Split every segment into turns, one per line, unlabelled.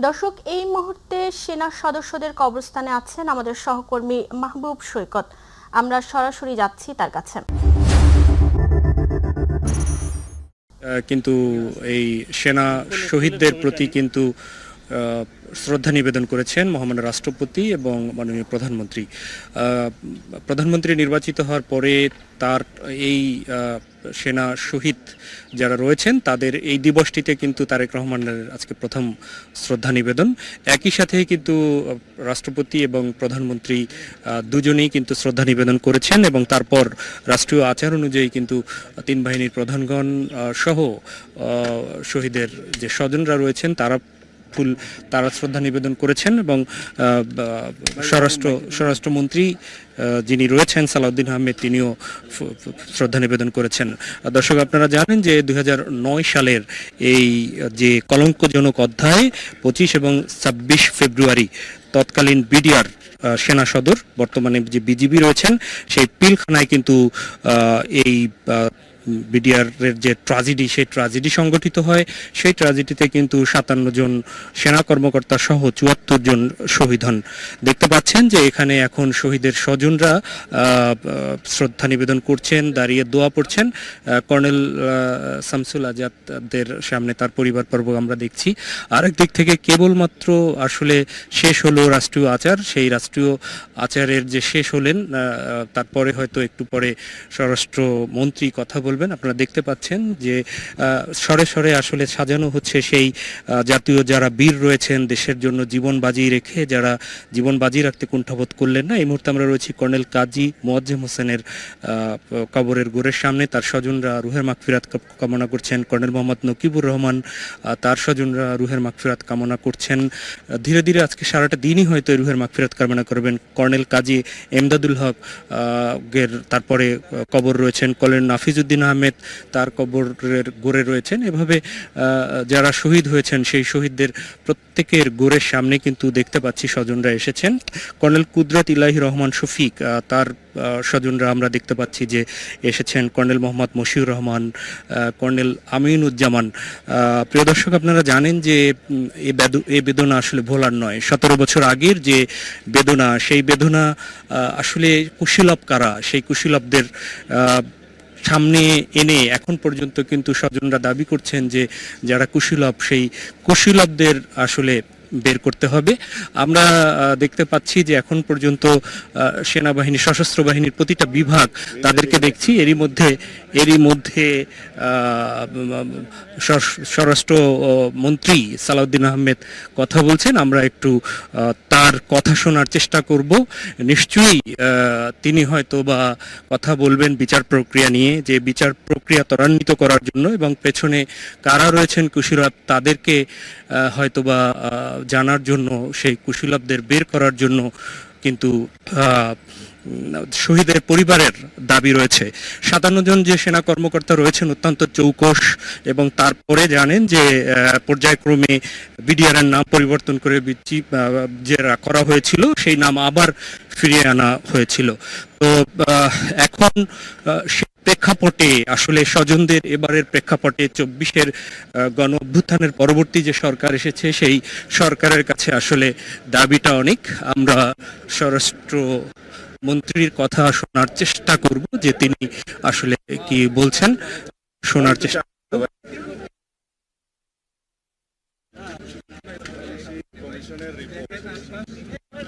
দর্শক, এই মুহূর্তে সেনা সদস্যদের কবরস্থানে আছেন আমাদের সহকর্মী মাহবুব সৈকত। আমরা সরাসরি যাচ্ছি তার কাছে।
কিন্তু এই সেনা শহীদদের প্রতি কিন্তু শ্রদ্ধা নিবেদন করেছেন মহামান্য রাষ্ট্রপতি এবং মাননীয় প্রধানমন্ত্রী। প্রধানমন্ত্রী নির্বাচিত হওয়ার পরে তার এই সেনা শহীদ যারা রয়েছেন তাদের এই দিবসটিতে কিন্তু তারেক রহমানের আজকে প্রথম শ্রদ্ধা নিবেদন। একই সাথে কিন্তু রাষ্ট্রপতি এবং প্রধানমন্ত্রী দুজনেই কিন্তু শ্রদ্ধা নিবেদন করেছেন এবং তারপর রাষ্ট্রীয় আচার অনুযায়ী কিন্তু তিন বাহিনীর প্রধানগণ সহ শহীদের যে স্বজনরা রয়েছেন তারা শ্রদ্ধা নিবেদন করেছেন এবং স্বরাষ্ট্রমন্ত্রী যিনি রয়েছেন সালাউদ্দিন আহমেদ তিনিও শ্রদ্ধা নিবেদন করেছেন। দর্শক, আপনারা জানেন যে 2009 সালের এই যে কলঙ্কজনক অধ্যায় 25 এবং 26 ফেব্রুয়ারি তৎকালীন বিডিআর সেনা সদর, বর্তমানে যে বিজিবি রয়েছেন, সেই পিলখানায় কিন্তু এই বিডিআরের যে ট্র্যাজেডি, সেই ট্র্যাজেডি সংগঠিত হয়। সেই ট্র্যাজেডিতে কিন্তু 57 জন সেনা কর্মকর্তা সহ 74 জন শহীদ হন। দেখতে পাচ্ছেন যে এখানে এখন শহীদের স্বজনরা শ্রদ্ধা নিবেদন করছেন, দাঁড়িয়ে দোয়া পড়ছেন। কর্নেল শামসুল আজাদের সামনে তার পরিবার পর্ব আমরা দেখছি। আরেক দিক থেকে কেবলমাত্র আসলে শেষ হলো রাষ্ট্রীয় আচার। সেই রাষ্ট্রীয় আচারের যে শেষ হলেন, তারপরে হয়তো একটু পরে স্বরাষ্ট্রমন্ত্রী কথা বলবেন। আপনারা দেখতে পাচ্ছেন যে সরে সরে আসলে সাজানো হচ্ছে সেই জাতীয় যারা বীর রয়েছেন, দেশের জন্য জীবন বাজি রেখে যারা জীবন বাজি রাখতে কুণ্ঠাবোধ করলেন না। এই মুহূর্তে আমরা রয়েছি কর্নেল কাজী মোয়াজ্জেম হোসেনের কবরের গোরের সামনে। তার স্বজনরা রুহের মাগফিরাত কামনা করছেন। কর্নেল মোহাম্মদ নকিবুর রহমান, তার স্বজনরা রুহের মাগফিরাত কামনা করছেন। ধীরে ধীরে আজকে সারাটা দিনই হয়তো রুহের মাগফিরাত কামনা করবেন। কর্নেল কাজী এমদাদুল হক এর তারপরে কবর রয়েছেন। কর্নেল নাফিজউদ্দিন আহমেদ, তার কবরের গোরে রয়েছেন। এভাবে যারা শহীদ হয়েছেন সেই শহীদদের প্রত্যেকের গোরের সামনে কিন্তু দেখতে পাচ্ছি স্বজনরা এসেছেন। কর্নেল কুদরত ইলাহি রহমান শফিক, তার স্বজনরা আমরা দেখতে পাচ্ছি যে এসেছেন। Colonel Mohammad Mashiur Rahman, colonel Aminuzzaman. প্রিয় দর্শক, আপনারা জানেন যে এই বেদনা আসলে ভোলার নয়। 17 বছর আগের যে বেদনা, সেই বেদনা আসলে কুশীলব কারা, সেই কুশীলবদের সামনে এনে এখন পর্যন্ত কিন্তু স্বজনরা দাবি করছেন যে যারা কুশীলব, সেই কুশীলবদের আসলে বের করতে হবে। আমরা দেখতে পাচ্ছি যে এখন পর্যন্ত সেনাবাহিনী, সশস্ত্র বাহিনীর প্রতিটা বিভাগ তাদেরকে দেখছি। এরই মধ্যে স্বরাষ্ট্র মন্ত্রী সালাউদ্দিন আহমেদ কথা বলছেন। আমরা একটু তার কথা শোনার চেষ্টা করব। নিশ্চয়ই তিনি হয়তো বা কথা বলবেন বিচার প্রক্রিয়া নিয়ে, যে বিচার প্রক্রিয়া ত্বরান্বিত করার জন্য এবং পেছনে কারা রয়েছেন কুশীলব তাদেরকে হয়তোবা জানার জন্য, সেই কুশীলবদের বের করার জন্য কিন্তু শহীদের পরিবারের দাবি রয়েছে। 57 জন যে সেনা কর্মকর্তা রয়েছেন অত্যন্ত চৌকস, এবং তারপরে জানেন যে পর্যায়ক্রমে বিডিআর এর নাম পরিবর্তন করে যে করা হয়েছিল সেই নাম আবার ফিরিয়ে আনা হয়েছিল। তো এখন প্রেক্ষাপটে আসলে স্বজনদের এবারের প্রেক্ষাপটে 24-এর গণ অভ্যুত্থানের পরবর্তী যে সরকার এসেছে, সেই সরকারের কাছে আসলে দাবিটা অনেক। আমরা স্বরাষ্ট্র মন্ত্রীর কথা শোনার চেষ্টা করব যে তিনি আসলে কি বলছেন, শোনার চেষ্টা।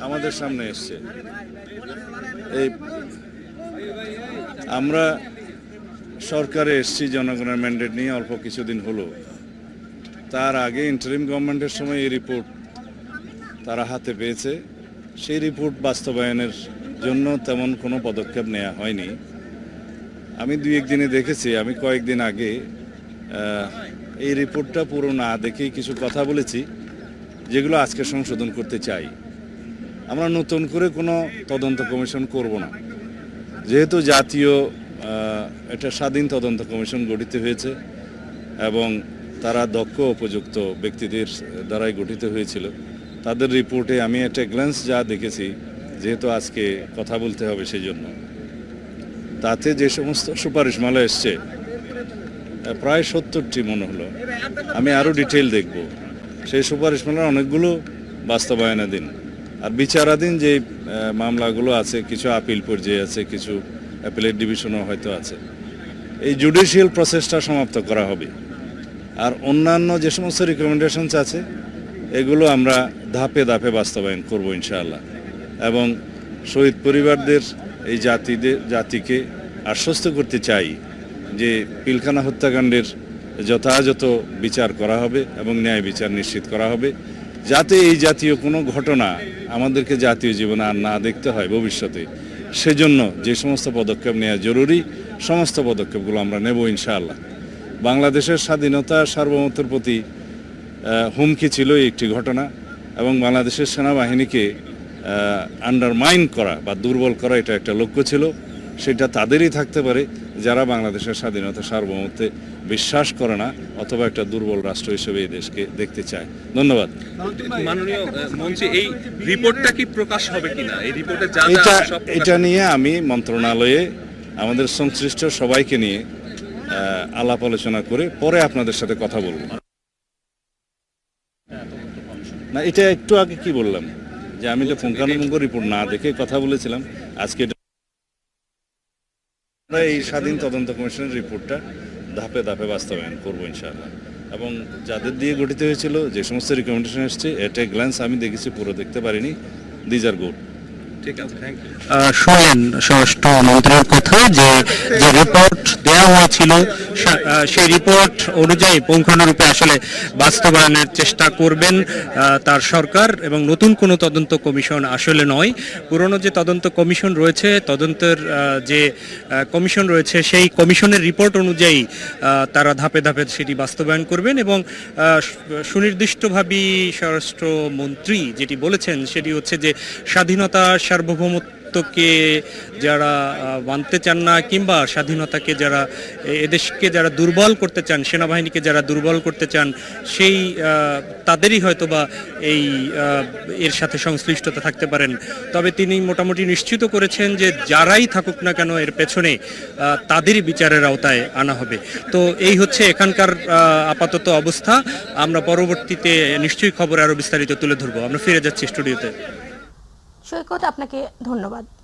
আমাদের সামনে এসছে, এই আমরা সরকারে এসছি জনগণের ম্যান্ডেট নিয়ে অল্প কিছুদিন হলো। তার আগে ইন্টারিম গভর্নমেন্টের সময় এই রিপোর্ট তারা হাতে পেয়েছে। সেই রিপোর্ট বাস্তবায়নের জন্য তেমন কোনো পদক্ষেপ নেওয়া হয়নি। আমি 2-1 দিনে দেখেছি। আমি কয়েকদিন আগে এই রিপোর্টটা পুরো না দেখেই কিছু কথা বলেছি, যেগুলো আজকে সংশোধন করতে চাই। আমরা নতুন করে কোনো তদন্ত কমিশন করব না, যেহেতু জাতীয় একটা স্বাধীন তদন্ত কমিশন গঠিত হয়েছে এবং তারা দক্ষ উপযুক্ত ব্যক্তিদের দ্বারাই গঠিত হয়েছিল। তাদের রিপোর্টে আমি একটা গ্ল্যান্স যা দেখেছি, যেহেতু আজকে কথা বলতে হবে সেই জন্য, তাতে যে সমস্ত সুপারিশমালা এসছে প্রায় 70টি মনে হলো। আমি আরও ডিটেইল দেখব। সেই সুপারিশমালার অনেকগুলো বাস্তবায়নাধীন। আর বিচারাধীন যে মামলাগুলো আছে, কিছু আপিল পর্যায়ে আছে, কিছু অ্যাপিলেট ডিভিশনও হয়তো আছে। এই জুডিশিয়াল প্রসেসটা সমাপ্ত করা হবে। আর অন্যান্য যে সমস্ত রিকমেন্ডেশনস আছে এগুলো আমরা ধাপে ধাপে বাস্তবায়ন করব ইনশাআল্লাহ। এবং শহীদ পরিবারদের এই জাতিকে আশ্বস্ত করতে চাই যে পিলখানা হত্যাকাণ্ডের যথাযথ বিচার করা হবে এবং ন্যায় বিচার নিশ্চিত করা হবে, যাতে এই জাতীয় কোনো ঘটনা আমাদেরকে জাতীয় জীবনে আর না দেখতে হয় ভবিষ্যতে। সেজন্য যে সমস্ত পদক্ষেপ নেওয়া জরুরি সমস্ত পদক্ষেপগুলো আমরা নেব ইনশাআল্লাহ। বাংলাদেশের স্বাধীনতা সার্বভৌমত্বের প্রতি হুমকি ছিল একটি ঘটনা, এবং বাংলাদেশের সেনাবাহিনীকে আন্ডারমাইন করা বা দুর্বল করা এটা একটা লক্ষ্য ছিল। সেটা তাদেরই থাকতে পারে যারা বাংলাদেশের স্বাধীনতা সার্বভৌমত্বে বিশ্বাস করে না অথবা একটা দুর্বল রাষ্ট্র হিসেবে এই দেশকে দেখতে চায়। ধন্যবাদ।
মাননীয় মন্ত্রী, এই রিপোর্টটা কি প্রকাশ হবে কিনা? এই রিপোর্টে যা
এটা নিয়ে আমি মন্ত্রণালয়ে আমাদের সংশ্লিষ্ট সবাইকে নিয়ে আলাপ আলোচনা করে পরে আপনাদের সাথে কথা বলবো। না, এটা একটু আগে কি বললাম যে আমি তো পুঙ্খানুপুঙ্খ রিপোর্ট না দেখে কথা বলেছিলাম। আজকে আমরা এই স্বাধীন তদন্ত কমিশনের রিপোর্টটা ধাপে ধাপে বাস্তবায়ন করবো ইনশাআল্লাহ। এবং যাদের দিয়ে গঠিত হয়েছিল, যে সমস্ত রিকমেন্ডেশন এসছে, এট এ গ্ল্যান্স আমি দেখেছি, পুরো দেখতে পারিনি। These are good.
ঠিক আছে, থ্যাংক ইউ।
শুনলেন স্বরাষ্ট্র মন্ত্রীর কথা যে যে রিপোর্ট দেওয়া হয়েছিল সেই রিপোর্ট অনুযায়ী পুঙ্খানুরূপে আসলে বাস্তবায়নের চেষ্টা করবেন তার সরকার, এবং নতুন কোনো তদন্ত কমিশন আসলে নয়। পুরনো যে তদন্ত কমিশন রয়েছে, তদন্তের যে কমিশন রয়েছে, সেই কমিশনের রিপোর্ট অনুযায়ী তারা ধাপে ধাপে সেটি বাস্তবায়ন করবেন। এবং সুনির্দিষ্টভাবেই স্বরাষ্ট্রমন্ত্রী যেটি বলেছেন সেটি হচ্ছে যে স্বাধীনতা সার্বভৌমত্বকে যারা মানতে চান না, কিংবা স্বাধীনতাকে যারা এদেশকে যারা দুর্বল করতে চান, সেনাবাহিনীকে যারা দুর্বল করতে চান, সেই তাদেরই হয়তো বা এই এর সাথে সংশ্লিষ্টতা থাকতে পারেন। তবে তিনি মোটামুটি নিশ্চিত করেছেন যে যারাই থাকুক না কেন এর পেছনে তাদেরই বিচারের আওতায় আনা হবে। তো এই হচ্ছে এখানকার আপাতত অবস্থা। আমরা পরবর্তীতে নিশ্চয়ই খবর আরো বিস্তারিত তুলে ধরবো। আমরা ফিরে যাচ্ছি স্টুডিওতে।
সৈকত, আপনাকে ধন্যবাদ।